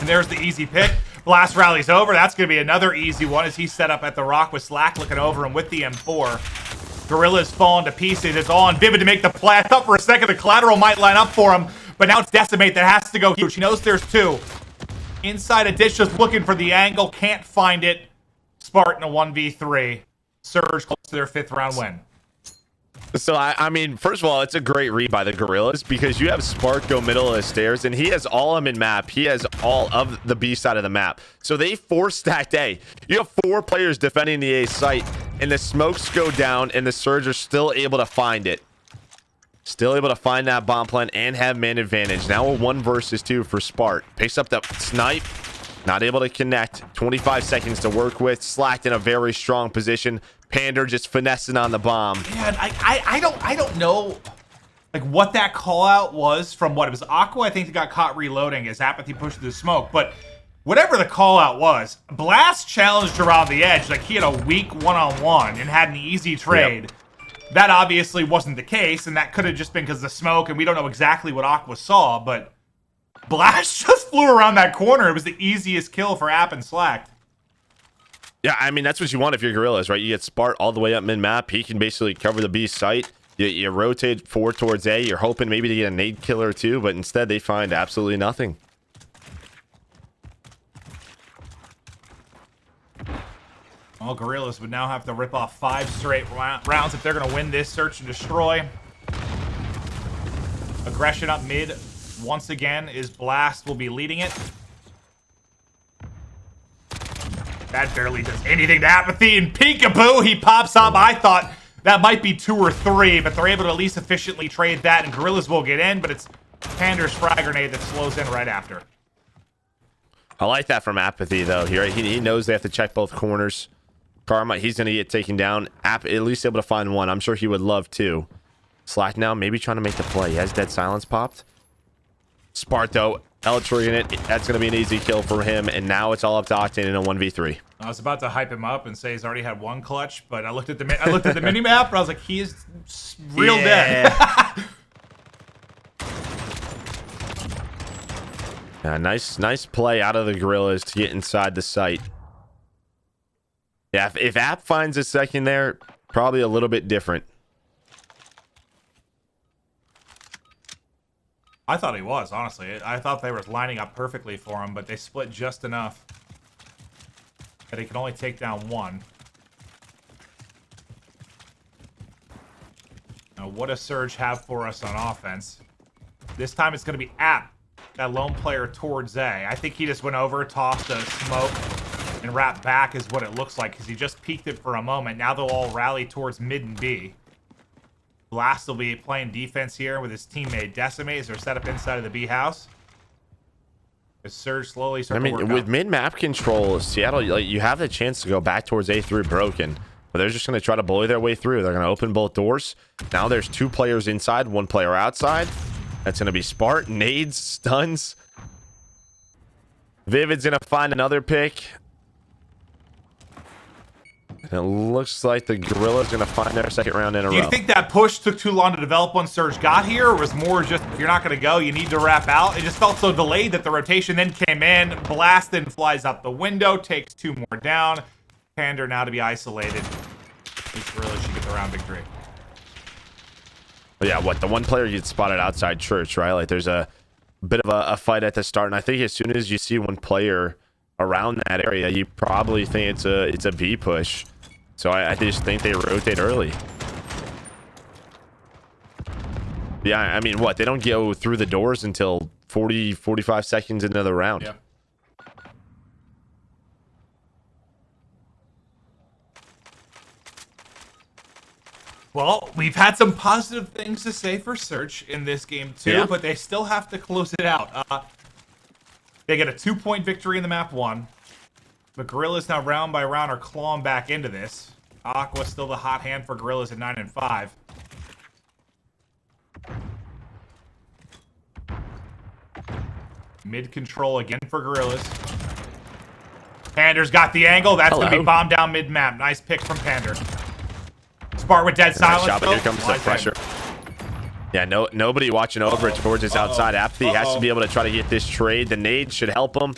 And there's the easy pick. Blast rally's over. That's going to be another easy one as he's set up at the rock with Slack looking over him with the M4. Guerrillas falling to pieces. It's all on Vivid to make the play. I thought for a second the collateral might line up for him. But now it's Decimate that has to go huge. He knows there's 2. Inside a ditch, just looking for the angle. Can't find it. Spartan a 1v3. Surge close to their 5th round win. So, I mean, first of all, it's a great read by the Guerrillas because you have Spark go middle of the stairs, and he has all of them in map. He has all of the B side of the map. So they 4-stacked A. You have 4 players defending the A site, and the smokes go down, and the Surge are still able to find it. Still able to find that bomb plant and have man advantage. Now a 1 versus 2 for Spark. Picks up the snipe. Not able to connect. 25 seconds to work with. Slacked in a very strong position. Pander just finessing on the bomb. Man, I don't know like what that call out was from what it was. Aqua, I think, got caught reloading as Apathy pushed through the smoke. But whatever the call out was, Blast challenged around the edge like he had a weak one-on-one and had an easy trade. Yep. That obviously wasn't the case, and that could have just been because of the smoke, and we don't know exactly what Aqua saw, but Blast just flew around that corner. It was the easiest kill for App and Slack. Yeah, I mean, that's what you want if you're Guerrillas, right? You get Spart all the way up mid-map. He can basically cover the B site. You rotate forward towards A. You're hoping maybe to get a nade killer or 2, but instead they find absolutely nothing. Well, Guerrillas would now have to rip off 5 straight rounds if they're going to win this search and destroy. Aggression up mid once again is Blast will be leading it. That barely does anything to Apathy, and peekaboo, he pops up. I thought that might be 2 or 3, but they're able to at least efficiently trade that, and Guerrillas will get in, but it's Pander's frag grenade that slows in right after. I like that from Apathy, though. He knows they have to check both corners. Karma, he's going to get taken down. At least able to find 1. I'm sure he would love 2. Slack now, maybe trying to make the play. He has Dead Silence popped. Spart, though, Elytra in it. That's going to be an easy kill for him, and now it's all up to Octane in a 1v3. I was about to hype him up and say he's already had 1 clutch, but I looked at the mini map, and I was like, he is real dead. Yeah, nice play out of the Guerrillas to get inside the site. Yeah, if App finds a second there, probably a little bit different. I thought he was, honestly. I thought they were lining up perfectly for him, but they split just enough that he can only take down 1. Now, what does Surge have for us on offense? This time it's going to be App, that lone player towards A. I think he just went over, tossed a smoke, and wrapped back is what it looks like, because he just peeked it for a moment. Now they'll all rally towards mid and B. Blast will be playing defense here with his teammate Decimate as they're set up inside of the B house. As Surge slowly starts to work out. With mid-map control, Seattle, you have the chance to go back towards A through broken, but they're just going to try to bully their way through. They're going to open both doors. Now there's 2 players inside, 1 player outside. That's going to be Spart, nades, stuns. Vivid's going to find another pick. And it looks like the Guerrillas going to find their second round in a row. Do you think that push took too long to develop once Surge got here, or was more just, if you're not going to go, you need to wrap out? It just felt so delayed that the rotation then came in. Blast then flies out the window, takes 2 more down. Pander now to be isolated. These Guerrillas should get the round victory. Yeah, what? The one player gets spotted outside church, right? Like, there's a bit of a fight at the start, and I think as soon as you see one player around that area, you probably think it's a B push. So I just think they rotate early. Yeah, I mean, what? They don't go through the doors until 45 seconds into the round. Yeah. Well, we've had some positive things to say for Search in this game too, but they still have to close it out. They get a 2-point victory in the map 1. The Guerrillas now round by round are clawing back into this. Aqua still the hot hand for Guerrillas at 9 and 5. Mid control again for Guerrillas. Pander's got the angle. That's going to be bombed down mid map. Nice pick from Pander. Spart with dead silence. Shot, but here comes the pressure. Yeah, nobody watching over towards his outside. Apathy has to be able to try to get this trade. The nade should help him.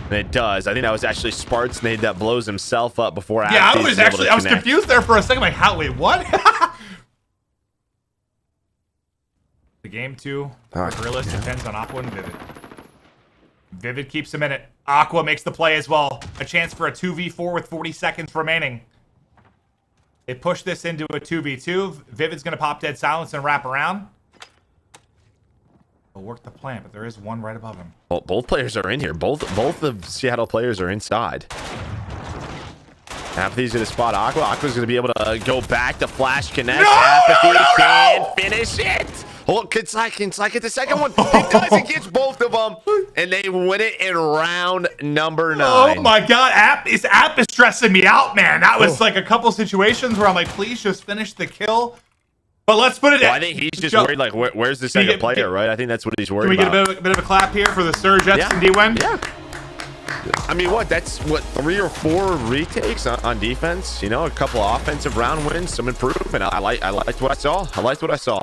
And it does. I think that was actually Spart's nade that blows himself up before. Yeah, I was confused there for a second. Like, how? Wait, what? The game 2 for Guerrillas depends on Aqua and Vivid. Vivid keeps him in it. Aqua makes the play as well. A chance for a 2v4 with 40 seconds remaining. They push this into a 2v2. Vivid's going to pop dead silence and wrap around. They'll work the plan, but there is one right above him. Well, both players are in here. Both of Seattle players are inside. Apathy's going to spot Aqua. Aqua's going to be able to go back to flash connect. No! Apathy can finish it. Oh, Kinsley get the second one. He does. He gets both of them, and they win it in round number 9. Oh my God, App is stressing me out, man. That was like a couple situations where I'm like, please just finish the kill. But let's put it. Well, I think he's just worried, like, where's the second player, right? I think that's what he's worried about. Can we get a bit of a clap here for the Surge and D-Win? Yeah. I mean, that's 3 or 4 retakes on defense. You know, a couple of offensive round wins, some improvement. I liked what I saw.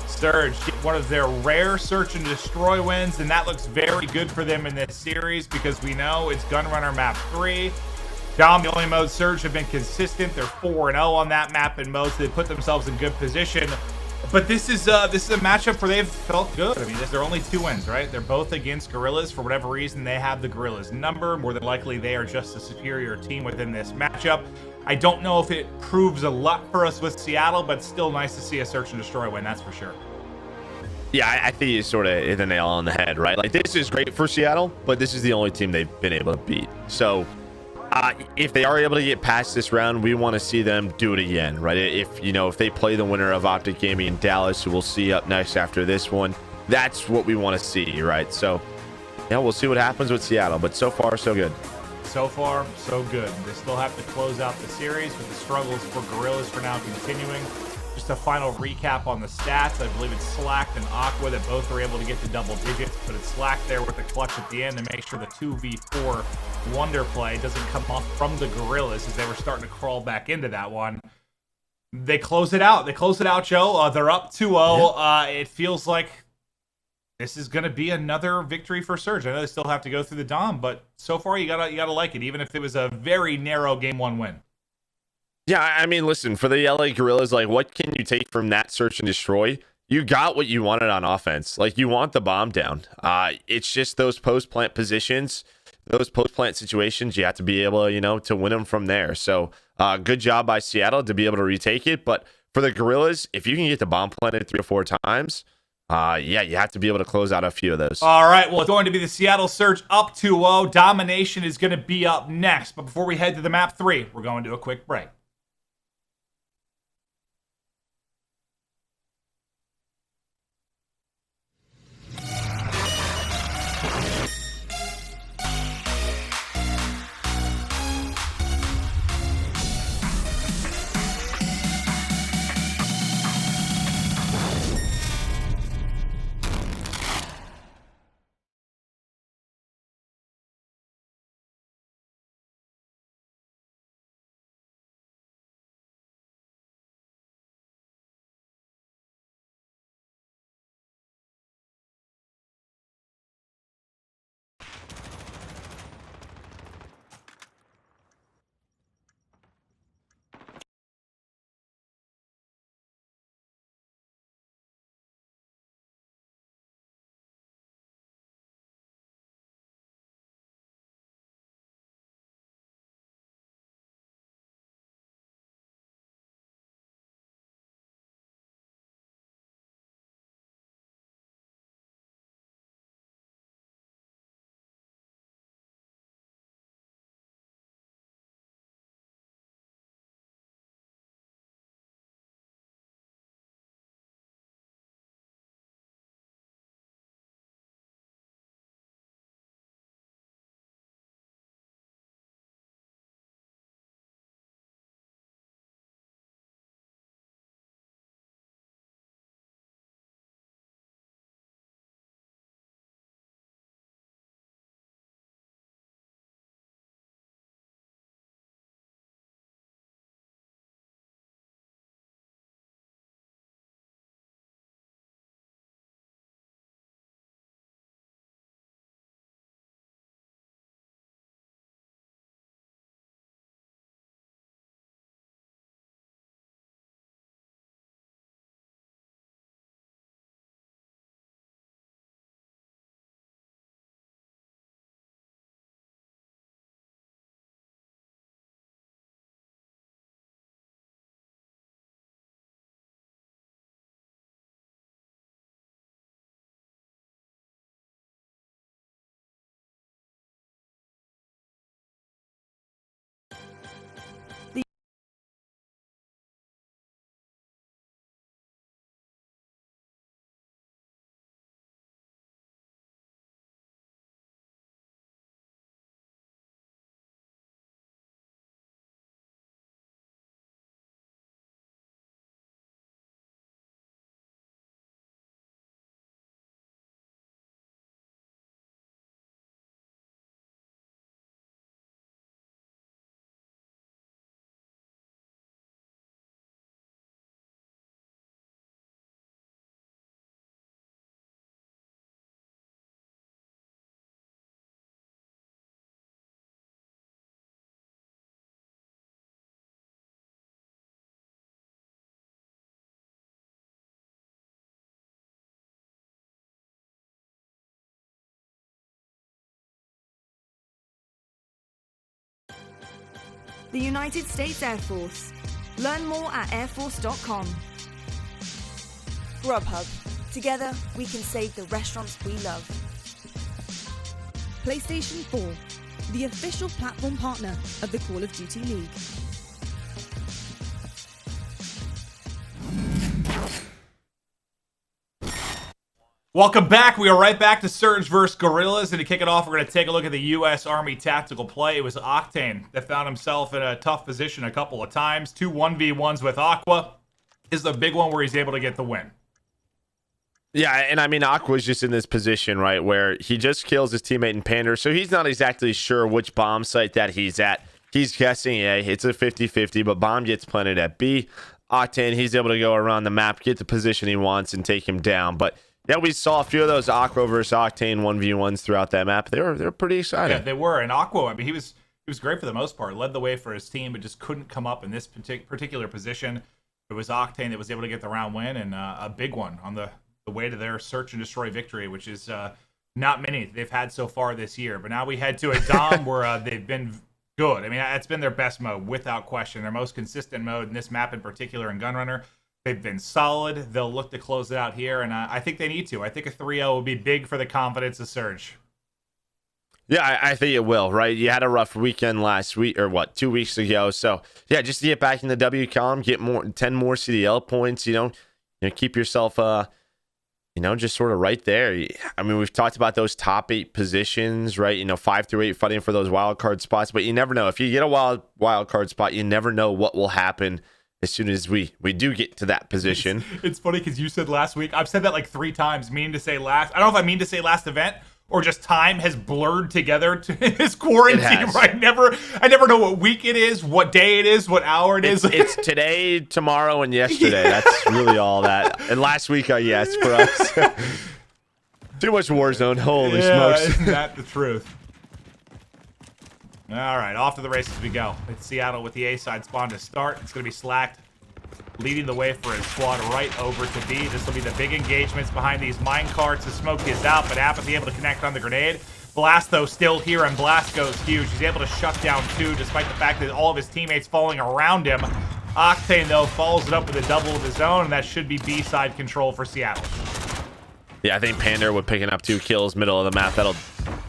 Surge get one of their rare search and destroy wins, and that looks very good for them in this series because we know it's Gunrunner map 3. Dom, the only mode Surge have been consistent. They're 4-0 on that map in most. They put themselves in good position. But this is a matchup where they've felt good. I mean, they're only 2 wins, right? They're both against Guerrillas. For whatever reason, they have the Guerrillas number. More than likely, they are just a superior team within this matchup. I don't know if it proves a lot for us with Seattle, but still nice to see a search and destroy win, that's for sure. Yeah, I think you sort of hit the nail on the head, right? Like, this is great for Seattle, but this is the only team they've been able to beat. So if they are able to get past this round, we want to see them do it again, right? If they play the winner of OpTic Gaming in Dallas, who we'll see up next after this one, that's what we want to see, right? So yeah, we'll see what happens with Seattle, but so far so good. So far so good. They still have to close out the series with the struggles for Guerrillas for now continuing. Just a final recap on the stats. I believe it's Slack and Aqua that both are able to get to double digits, but it's Slack there with the clutch at the end to make sure the 2v4 wonder play doesn't come off from the Guerrillas as they were starting to crawl back into that one. They close it out. Joe. They're up 2-0. Yeah. It feels like this is going to be another victory for Surge. I know they still have to go through the Dom, but so far you gotta like it, even if it was a very narrow game 1 win. Yeah, I mean, listen, for the LA Guerrillas, like, what can you take from that search and destroy? You got what you wanted on offense. Like, you want the bomb down. It's just those post-plant positions, those post-plant situations, you have to be able, to win them from there. So, good job by Seattle to be able to retake it. But for the Guerrillas, if you can get the bomb planted 3 or 4 times, yeah, you have to be able to close out a few of those. All right, well, it's going to be the Seattle Surge up 2-0. Domination is going to be up next. But before we head to the map 3, we're going to a quick break. the United States Air Force. Learn more at airforce.com. Grubhub. Together, we can save the restaurants we love. PlayStation 4, the official platform partner of the Call of Duty League. Welcome back. We are right back to Surge vs. Guerrillas, and to kick it off, we're going to take a look at the U.S. Army tactical play. It was Octane that found himself in a tough position a couple of times. 2 1v1s with Aqua. This is the big one where he's able to get the win. Yeah, and I mean, Aqua's just in this position, right, where he just kills his teammate in Pander, so he's not exactly sure which bomb site that he's at. He's guessing A. It's a 50-50, but bomb gets planted at B. Octane, he's able to go around the map, get the position he wants, and take him down. But yeah, we saw a few of those Aqua versus Octane 1v1s throughout that map. They were pretty exciting. Yeah, they were. And Aqua, I mean, he was great for the most part. Led the way for his team, but just couldn't come up in this particular position. It was Octane that was able to get the round win, and a big one on the way to their search and destroy victory, which is not many they've had so far this year. But now we head to a Dom where they've been good. I mean, it's been their best mode without question. Their most consistent mode in this map in particular in Gunrunner. They've been solid. They'll look to close it out here, and I think they need to. I think a 3-0 will be big for the confidence of Surge. Yeah, I think it will, right? You had a rough weekend last week, or 2 weeks ago. So, yeah, just to get back in the W column, get 10 more CDL points, keep yourself, just sort of right there. I mean, we've talked about those top 8 positions, right? 5 through 8 fighting for those wild card spots, but you never know. If you get a wild card spot, you never know what will happen as soon as we do get to that position. It's funny because you said last week, I've said that like 3 times, meaning to say last. I don't know if I mean to say last event or just time has blurred together to this quarantine, right? I never know what week it is, what day it is, what hour it is. It's today, tomorrow, and yesterday. Yeah. That's really all that. And last week, yes, for us. Too much Warzone. Holy smokes. Isn't that the truth? All right, off to the races we go. It's Seattle with the A side spawn to start. It's going to be Slacked leading the way for his squad right over to B. This will be the big engagements behind these mine carts. The smoke is out, but Apathy able to connect on the grenade. Blast, though, still here, and Blast goes huge. He's able to shut down 2, despite the fact that all of his teammates falling around him. Octane, though, follows it up with a double of his own, and that should be B side control for Seattle. Yeah, I think Pander with picking up 2 kills middle of the map, that'll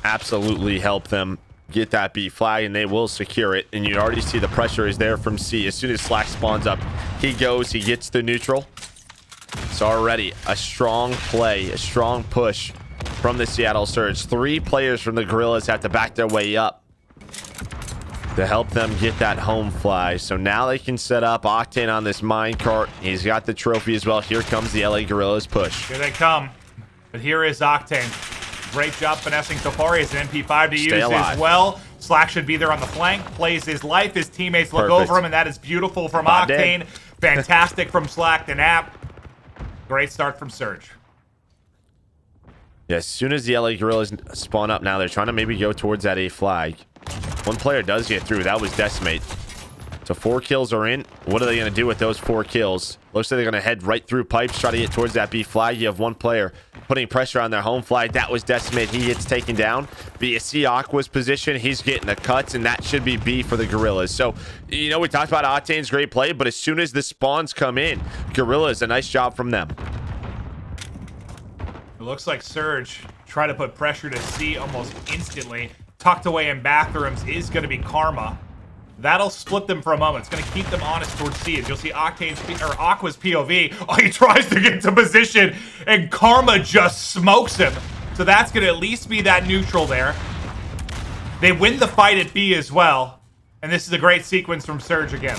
absolutely help them get that B flag, and they will secure it. And you already see the pressure is there from C. As soon as Slack spawns up, he gets the neutral. So already a strong play, a strong push from the Seattle Surge. 3 players from the Guerrillas have to back their way up to help them get that home flag. So now they can set up Octane on this minecart. He's got the trophy as well. Here comes the LA Guerrillas push. Here they come. But here is Octane. Great job finessing so far. He has an MP5 to use as well. Slack should be there on the flank. Plays his life. His teammates look over him, and that is beautiful from Octane. Fantastic from Slack and App. Great start from Surge. Yeah, as soon as the LA Guerrillas spawn up now, they're trying to maybe go towards that A flag. One player does get through. That was Decimate. So 4 kills are in. What are they going to do with those 4 kills? Looks like they're going to head right through pipes, try to get towards that B flag. You have one player putting pressure on their home flag. That was Decimate. He gets taken down. But you see Aqua's position. He's getting the cuts, and that should be B for the Guerrillas. So, we talked about Octane's great play, but as soon as the spawns come in, Guerrillas, a nice job from them. It looks like Surge try to put pressure to C almost instantly. Tucked away in bathrooms is going to be Karma. That'll split them for a moment. It's going to keep them honest towards C. As you'll see Aqua's POV. Oh, he tries to get to position, and Karma just smokes him. So that's going to at least be that neutral there. They win the fight at B as well. And this is a great sequence from Surge again.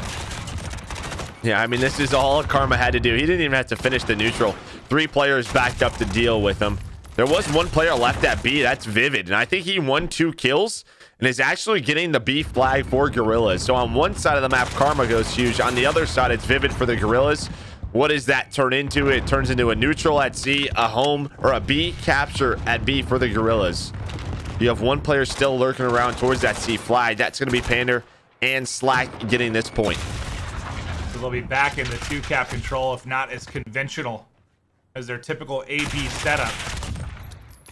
Yeah, I mean, this is all Karma had to do. He didn't even have to finish the neutral. 3 players backed up to deal with him. There was 1 player left at B. That's Vivid. And I think he won 2 kills. And is actually getting the B flag for Guerrillas. So on one side of the map, Karma goes huge. On the other side, it's Vivid for the Guerrillas. What does that turn into? It turns into a neutral at C, a home, or a B capture at B for the Guerrillas. You have 1 player still lurking around towards that C flag. That's going to be Pander and Slack getting this point. So they'll be back in the 2-cap control, if not as conventional as their typical AB setup.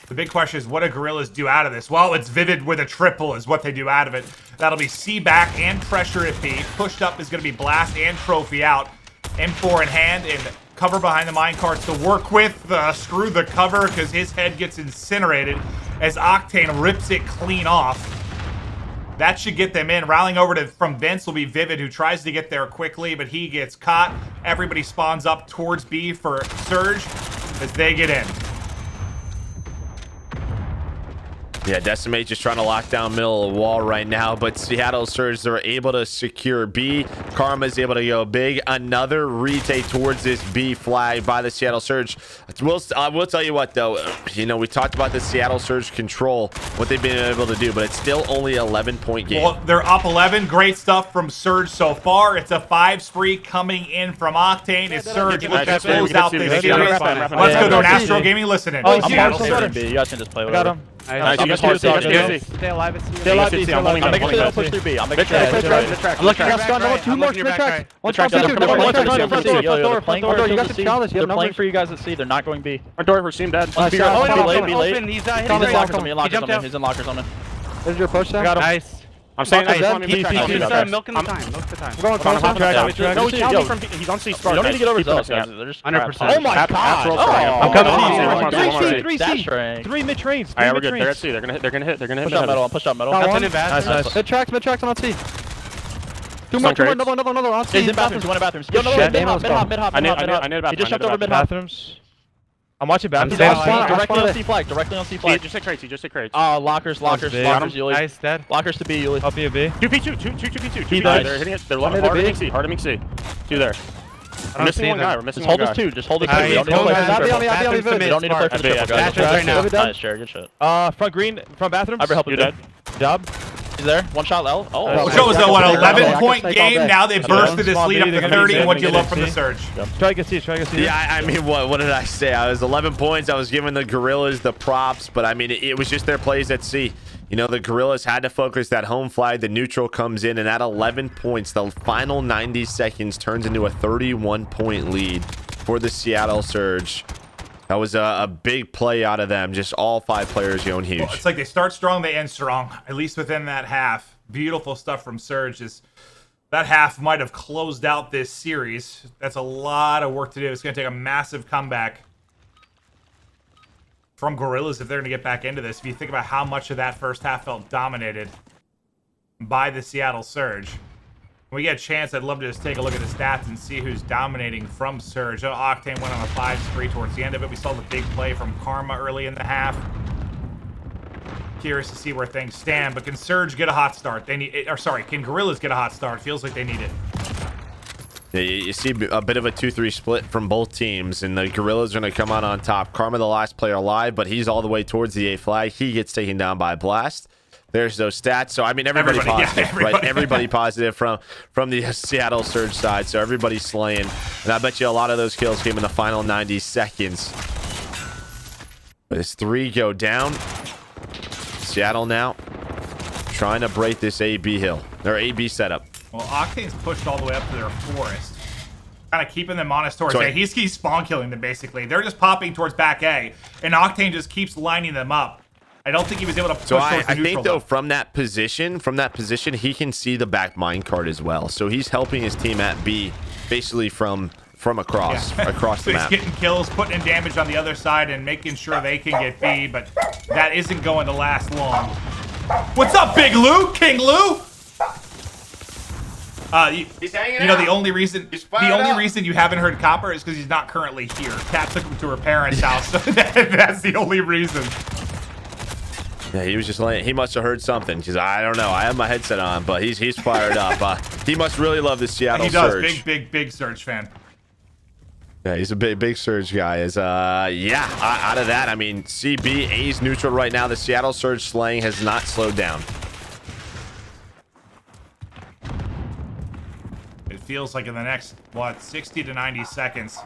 The big question is, what do Guerrillas do out of this? Well, it's Vivid with a triple is what they do out of it. That'll be C back and pressure at B. Pushed up is going to be Blast and Trophy out. M4 in hand and cover behind the minecarts to work with. Screw the cover because his head gets incinerated as Octane rips it clean off. That should get them in. Rallying over to from Vince will be Vivid, who tries to get there quickly, but he gets caught. Everybody spawns up towards B for Surge as they get in. Yeah, Decimate just trying to lock down middle of the wall right now, but Seattle Surge, they're able to secure B. Karma's able to go big. Another retake towards this B flag by the Seattle Surge. I will tell you what, though. You know, we talked about the Seattle Surge control, what they've been able to do, but it's still only an 11-point game. Well, they're up 11. Great stuff from Surge so far. It's a 5 spree coming in from Octane. It's Surge looking to close out this series. Let's go to an Astro Gaming listening. Oh, Seattle you Surge. guys can just play with Got him. Nice. I'm Stay alive. alive. I'm making sure they don't push through B. I'm making sure they don't push through B. I'm looking at two more mid-tracks. One tracks. They're playing for you guys at C. They're not going B. Our door for Steam dead. Be late. He's in lockers on me. He's in lockers on me. There's your push. Got him. Nice. I'm saying He's milking the time. We're going No, he's on C. You don't need to get over those guys. They're just 100%. Oh my god. I'm coming to you. 3 mid-trains. Alright, we're good. They're at C. They're gonna hit. Push up metal. Push up metal. Nice. Mid-tracks on C. Two more. Another on C. He's in bathrooms. He went in bathrooms. Yo, Mid-hop. I need a bathroom. He just jumped over bathrooms. I'm watching bathrooms. Directly on C flag. Just hit crates. Lockers, Yuli. Nice, dead. Lockers to B, Yuli. Up B. 2v2. They're hitting it. They're harding C. 2 there. We're missing one guy. Just hold us 2. Just hold us 2. We don't need to play for the triple, guys. Right now. Nice, Jared. Good shit. Front green, front bathrooms. Ever help You're dead. Job. He's there. One shot, L. Oh. So it was a 11-point game. Now they bursted this lead up to 30. And what do you love from the Surge? Try to get C. Yeah, I mean, what did I say? I was 11 points. I was giving the Guerrillas the props, but I mean, it was just their plays at C. You know, the Guerrillas had to focus that home flag. The neutral comes in, and at 11 points, the final 90 seconds turns into a 31-point lead for the Seattle Surge. That was a big play out of them. Just all 5 players going huge. Well, it's like they start strong, they end strong, at least within that half. Beautiful stuff from Surge. That half might have closed out this series. That's a lot of work to do. It's going to take a massive comeback from Guerrillas if they're going to get back into this. If you think about how much of that first half felt dominated by the Seattle Surge. When we get a chance, I'd love to just take a look at the stats and see who's dominating from Surge. Octane went on a 5 spree towards the end of it. We saw the big play from Karma early in the half. Curious to see where things stand, but can Surge get a hot start? Can Guerrillas get a hot start? Feels like they need it. Yeah, you see a bit of a 2-3 split from both teams, and the Guerrillas are going to come out on top. Karma, the last player alive, but he's all the way towards the A flag. He gets taken down by Blast. There's those stats. So, I mean, everybody positive, right? Everybody positive from the Seattle Surge side. So, everybody's slaying. And I bet you a lot of those kills came in the final 90 seconds. But as 3 go down, Seattle now trying to break this AB hill. Their AB setup. Well, Octane's pushed all the way up to their forest. Kind of keeping them honest towards A. He's spawn killing them, basically. They're just popping towards back A. And Octane just keeps lining them up. I don't think he was able to push towards the neutral. I think, though, from that position, he can see the back minecart as well. So he's helping his team at B, basically from across the map. He's getting kills, putting in damage on the other side, and making sure they can get B, but that isn't going to last long. What's up, Big Lou? King Lou? He's hanging you know, out. the only reason you haven't heard Copper is because he's not currently here. Kat took him to her parents' house, so that's the only reason. Yeah, he was just he must have heard something, because I don't know. I have my headset on, but he's fired up. He must really love the Seattle Surge. He does. Big Surge fan. Yeah, he's a big Surge guy. Out of that, I mean, CB, A's neutral right now. The Seattle Surge slaying has not slowed down. It feels like in the next, 60 to 90 seconds,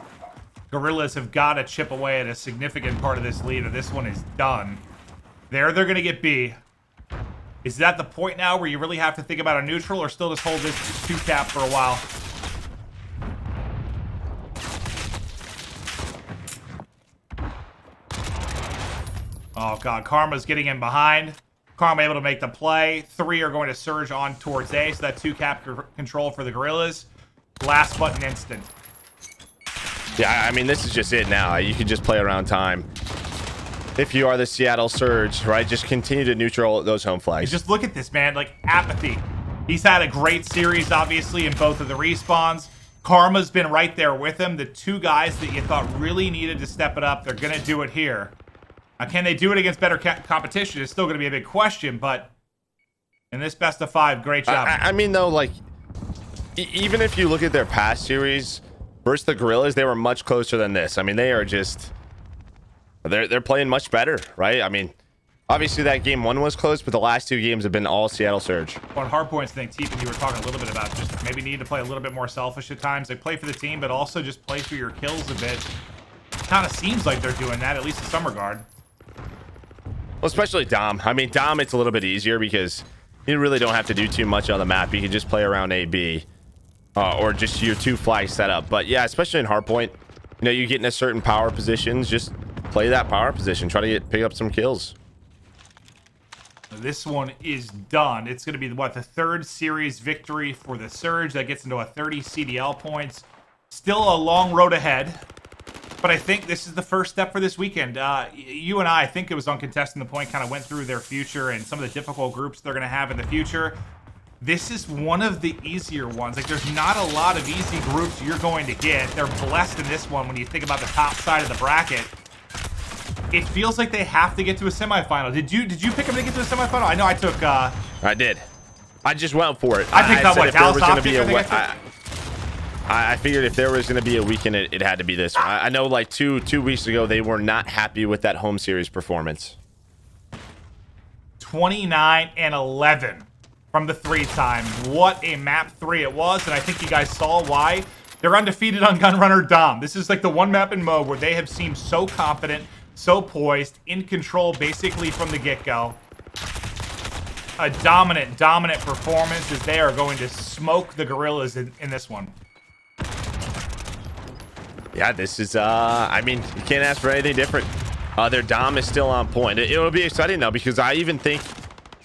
Guerrillas have got to chip away at a significant part of this lead, or this one is done. They're going to get B. Is that the point now where you really have to think about a neutral, or still just hold this 2-cap for a while? Oh, God. Karma's getting in behind. Karma able to make the play. 3 are going to surge on towards A, so that 2-cap control for the Guerrillas. Last button instant. Yeah, I mean, this is just it now. You can just play around time. If you are the Seattle Surge, right? Just continue to neutral those home flags. Just look at this, man. Like, Apathy. He's had a great series, obviously, in both of the respawns. Karma's been right there with him. The 2 guys that you thought really needed to step it up, they're going to do it here. Now, can they do it against better competition? It's still going to be a big question, but in this best of 5, great job. I mean, though, like, even if you look at their past series versus the Guerrillas, they were much closer than this. I mean, they are just... They're playing much better, right? I mean, obviously that game 1 was close, but the last 2 games have been all Seattle Surge. On hard points, I think Teep and you were talking a little bit about just maybe need to play a little bit more selfish at times. They play for the team, but also just play for your kills a bit. Kind of seems like they're doing that, at least in some regard. Well, especially Dom. I mean, Dom, it's a little bit easier because you really don't have to do too much on the map. You can just play around AB or just your 2 flags set up. But yeah, especially in hardpoint, you know, you get in a certain power positions, just play that power position. Try to pick up some kills. This one is done. It's going to be, what, the 3rd series victory for the Surge. That gets into a 30 CDL points. Still a long road ahead. But I think this is the first step for this weekend. You and I think it was on Contesting the Point, kind of went through their future and some of the difficult groups they're going to have in the future. This is one of the easier ones. Like, there's not a lot of easy groups you're going to get. They're blessed in this one when you think about the top side of the bracket. It feels like they have to get to a semifinal. Did you pick them to get to a semifinal? I know I took... I did. I just went for it. I picked up, what, Dallas OpTic? I figured if there was going to be a weekend, it had to be this one. I know, like, two weeks ago, they were not happy with that home series performance. 29-11 from the 3-time. What a map 3 it was, and I think you guys saw why. They're undefeated on Gunrunner Dom. This is like the one map in mode where they have seemed so confident, so poised, in control basically from the get-go. A dominant performance as they are going to smoke the Guerrillas in this one. Yeah, this is, I mean, you can't ask for anything different. Their Dom is still on point. It'll be exciting, though, because I even think,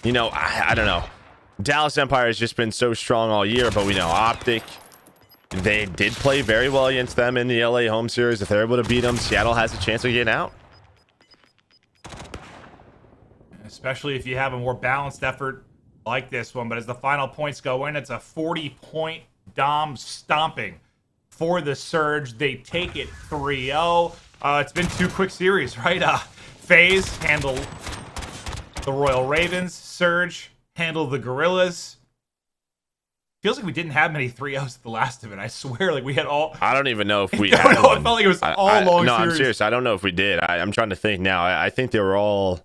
you know, I don't know. Dallas Empire has just been so strong all year, but we know OpTic, they did play very well against them in the LA home series. If they're able to beat them, Seattle has a chance of getting out. Especially if you have a more balanced effort like this one. But as the final points go in, it's a 40-point Dom stomping for the Surge. They take it 3-0. It's been 2 quick series, right? FaZe handle the Royal Ravens. Surge handle the Guerrillas. Feels like we didn't have many 3-0s at the last of it. I swear, like we had all... I don't even know if we no, had no, it felt like it was all long no, series. I'm serious. I don't know if we did. I'm trying to think now. I think they were all...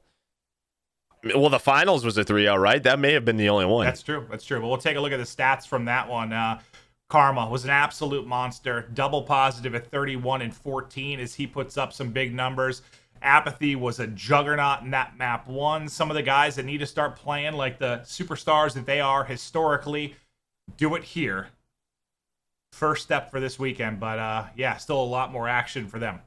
Well, the finals was a 3-0, right? That may have been the only one. That's true. That's true. But we'll take a look at the stats from that one. Karma was an absolute monster. Double positive at 31 and 14 as he puts up some big numbers. Apathy was a juggernaut in that map 1. Some of the guys that need to start playing like the superstars that they are historically do it here. First step for this weekend. But, yeah, still a lot more action for them.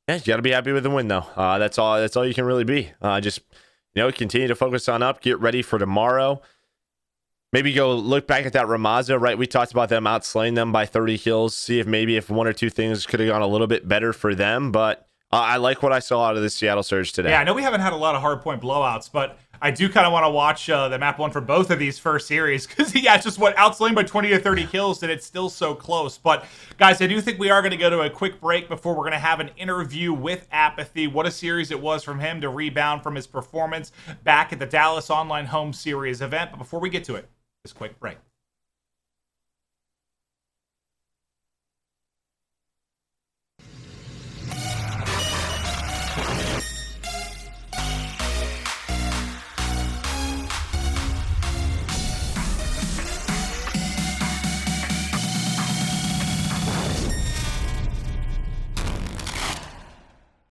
Yeah, you got to be happy with the win, though. That's all you can really be. Just, you know, continue to focus on up. Get ready for tomorrow. Maybe go look back at that Ramaza, right? We talked about them outslaying them by 30 kills. See if maybe if 1 or 2 things could have gone a little bit better for them. But I like what I saw out of the Seattle Surge today. Yeah, I know we haven't had a lot of hardpoint blowouts, but I do kind of want to watch the map 1 for both of these first series because, yeah, it's just what, outslaying by 20 to 30 kills, and it's still so close. But, guys, I do think we are going to go to a quick break before we're going to have an interview with Apathy. What a series it was from him to rebound from his performance back at the Dallas Online Home Series event. But before we get to it, this quick break.